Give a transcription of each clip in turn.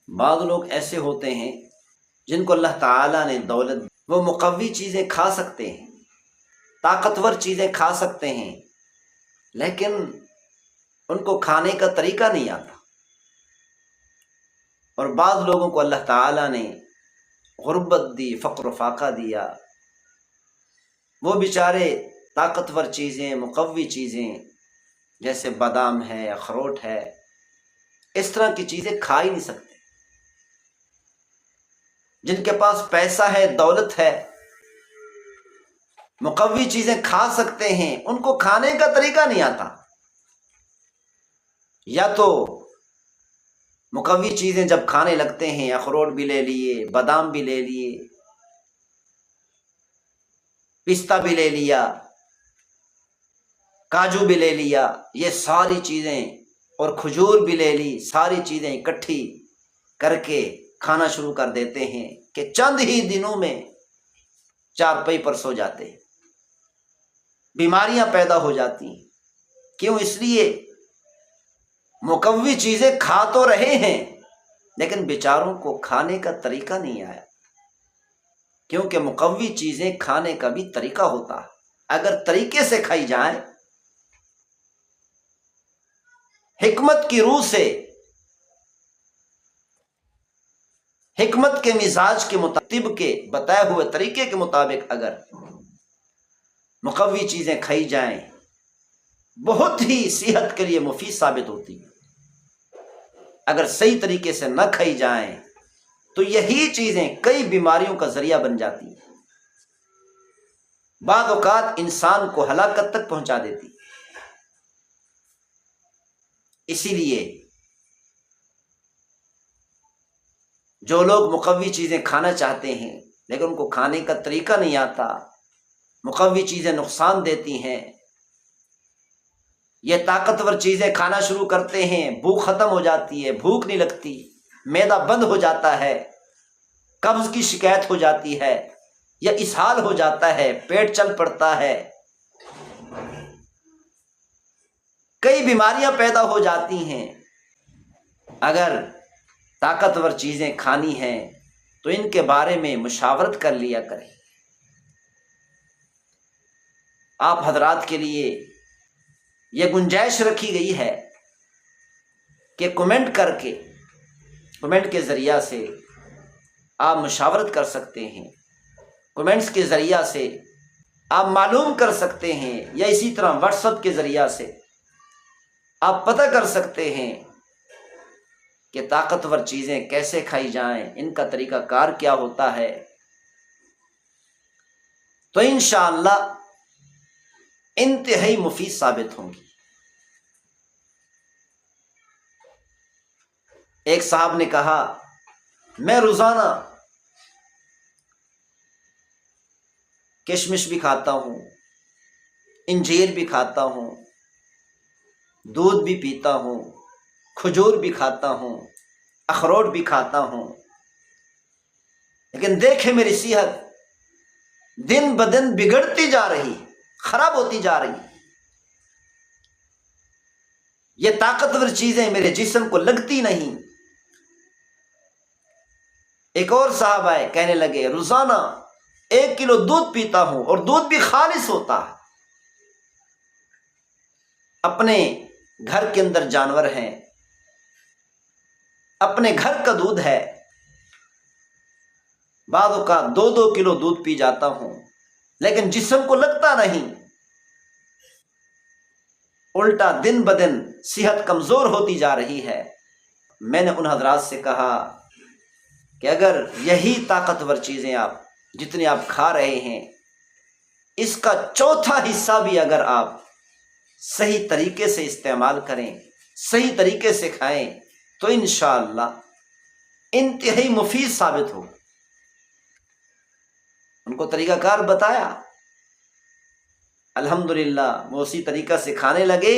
بعض لوگ ایسے ہوتے ہیں جن کو اللہ تعالیٰ نے دولت، وہ مقوی چیزیں کھا سکتے ہیں، طاقتور چیزیں کھا سکتے ہیں، لیکن ان کو کھانے کا طریقہ نہیں آتا۔ اور بعض لوگوں کو اللہ تعالیٰ نے غربت دی، فقر و فاقہ دیا، وہ بیچارے طاقتور چیزیں، مقوی چیزیں جیسے بادام ہے، اخروٹ ہے، اس طرح کی چیزیں کھا ہی نہیں سکتے۔ جن کے پاس پیسہ ہے، دولت ہے، مقوی چیزیں کھا سکتے ہیں، ان کو کھانے کا طریقہ نہیں آتا۔ یا تو مقوی چیزیں جب کھانے لگتے ہیں، اخروٹ بھی لے لیے، بادام بھی لے لیے، پستہ بھی لے لیا، کاجو بھی لے لیا، یہ ساری چیزیں، اور کھجور بھی لے لی، ساری چیزیں اکٹھی کر کے کھانا شروع کر دیتے ہیں کہ چند ہی دنوں میں چارپائی پر سو جاتے ہیں، بیماریاں پیدا ہو جاتی ہیں۔ کیوں؟ اس لیے مقوی چیزیں کھا تو رہے ہیں لیکن بیچاروں کو کھانے کا طریقہ نہیں آیا، کیونکہ مقوی چیزیں کھانے کا بھی طریقہ ہوتا ہے۔ اگر طریقے سے کھائی جائیں، حکمت کی روح سے، حکمت کے مزاج کے مطابق، کے بتائے ہوئے طریقے کے مطابق اگر مقوی چیزیں کھائی جائیں، بہت ہی صحت کے لیے مفید ثابت ہوتی ہے۔ اگر صحیح طریقے سے نہ کھائی جائیں تو یہی چیزیں کئی بیماریوں کا ذریعہ بن جاتی ہیں، بعض اوقات انسان کو ہلاکت تک پہنچا دیتی۔ اسی لیے جو لوگ مقوی چیزیں کھانا چاہتے ہیں لیکن ان کو کھانے کا طریقہ نہیں آتا، مقوی چیزیں نقصان دیتی ہیں، یہ طاقتور چیزیں کھانا شروع کرتے ہیں، بھوک ختم ہو جاتی ہے، بھوک نہیں لگتی، معدہ بند ہو جاتا ہے، قبض کی شکایت ہو جاتی ہے، یا اسہال ہو جاتا ہے، پیٹ چل پڑتا ہے، کئی بیماریاں پیدا ہو جاتی ہیں۔ اگر طاقتور چیزیں کھانی ہیں تو ان کے بارے میں مشاورت کر لیا کریں۔ آپ حضرات کے لیے یہ گنجائش رکھی گئی ہے کہ کمنٹ کر کے، کمنٹ کے ذریعہ سے آپ مشاورت کر سکتے ہیں، کمنٹس کے ذریعہ سے آپ معلوم کر سکتے ہیں، یا اسی طرح واٹس ایپ کے ذریعہ سے آپ پتہ کر سکتے ہیں کہ طاقتور چیزیں کیسے کھائی جائیں، ان کا طریقہ کار کیا ہوتا ہے۔ تو انشاءاللہ انتہائی مفید ثابت ہوں گی۔ ایک صاحب نے کہا، میں روزانہ کشمش بھی کھاتا ہوں، انجیر بھی کھاتا ہوں، دودھ بھی پیتا ہوں، کھجور بھی کھاتا ہوں، اخروٹ بھی کھاتا ہوں، لیکن دیکھیں میری صحت دن بدن بگڑتی جا رہی، خراب ہوتی جا رہی، یہ طاقتور چیزیں میرے جسم کو لگتی نہیں۔ ایک اور صاحب آئے، کہنے لگے روزانہ 1 کلو دودھ پیتا ہوں اور دودھ بھی خالص ہوتا ہے۔ اپنے گھر کے اندر جانور ہیں، اپنے گھر کا دودھ ہے، بعض اوقات 2 کلو دودھ پی جاتا ہوں لیکن جسم کو لگتا نہیں، الٹا دن بدن صحت کمزور ہوتی جا رہی ہے۔ میں نے ان حضرات سے کہا کہ اگر یہی طاقتور چیزیں آپ جتنی آپ کھا رہے ہیں، اس کا چوتھا حصہ بھی اگر آپ صحیح طریقے سے استعمال کریں، صحیح طریقے سے کھائیں، تو انشاءاللہ انتہائی مفید ثابت ہو۔ ان کو طریقہ کار بتایا، الحمدللہ وہ اسی طریقہ سے کھانے لگے۔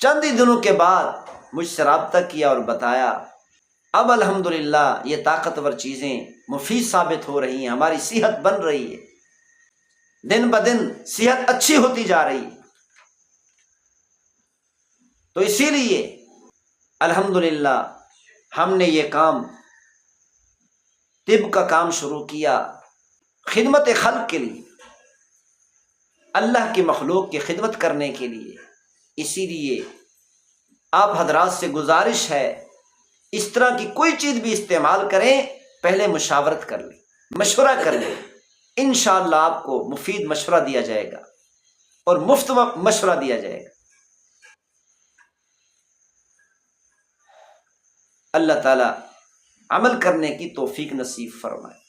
چند ہی دنوں کے بعد مجھ سے رابطہ کیا اور بتایا، اب الحمدللہ یہ طاقتور چیزیں مفید ثابت ہو رہی ہیں، ہماری صحت بن رہی ہے، دن بدن صحت اچھی ہوتی جا رہی۔ تو اسی لیے الحمدللہ ہم نے یہ کام طب کا کام شروع کیا خدمت خلق کے لیے، اللہ کی مخلوق کی خدمت کرنے کے لیے۔ اسی لیے آپ حضرات سے گزارش ہے، اس طرح کی کوئی چیز بھی استعمال کریں پہلے مشاورت کر لیں، مشورہ کر لیں، انشاءاللہ آپ کو مفید مشورہ دیا جائے گا اور مفت مشورہ دیا جائے گا۔ اللہ تعالی عمل کرنے کی توفیق نصیب فرمائے۔